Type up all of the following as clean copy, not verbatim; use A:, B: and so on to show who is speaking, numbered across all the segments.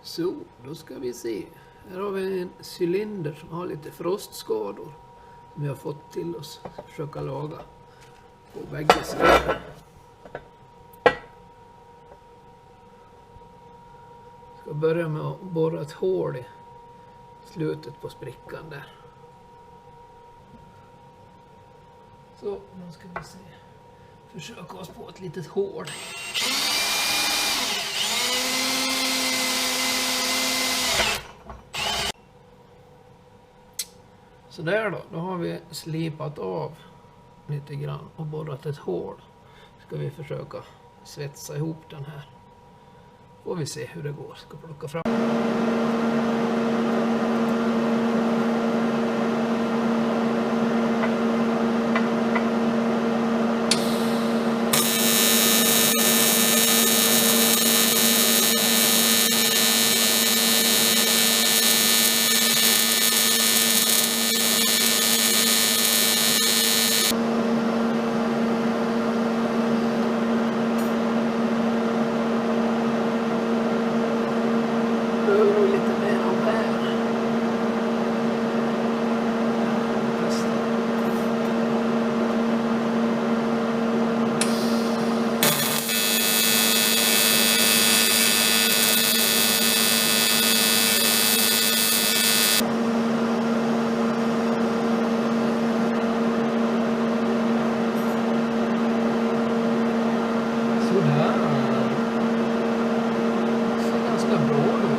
A: Så, då ska vi se. Här har vi en cylinder som har lite frostskador. Som vi har fått till oss. Försöka laga på bägge sidor. Ska börja med att borra ett hål i slutet på sprickan där. Så, nu ska vi se. Försöka oss på ett litet hål. Så där då har vi slipat av lite grann och borrat ett hål. Ska vi försöka svetsa ihop den här. Får vi se hur det går. Ska plocka fram. Lite mer om det här. Sådär. Det ser ganska bra ut.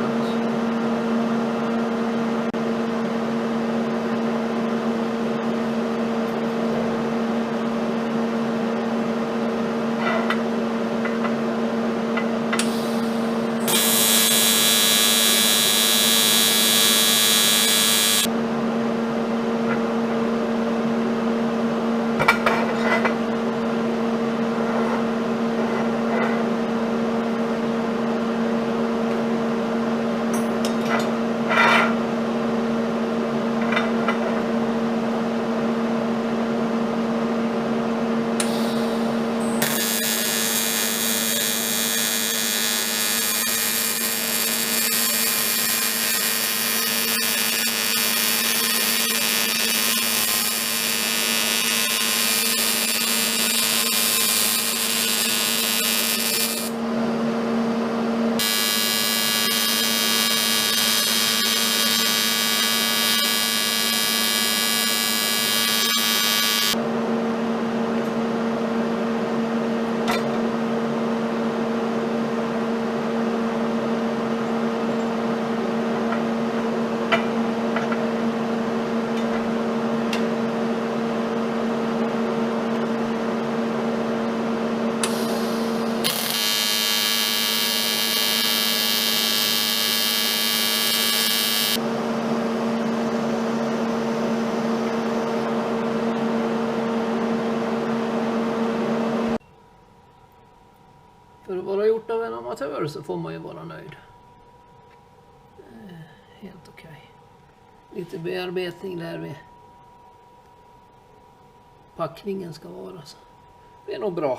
A: För att vara gjort av en amatör så får man ju vara nöjd. Helt okej. Lite bearbetning där vid packningen ska vara. Så det är nog bra.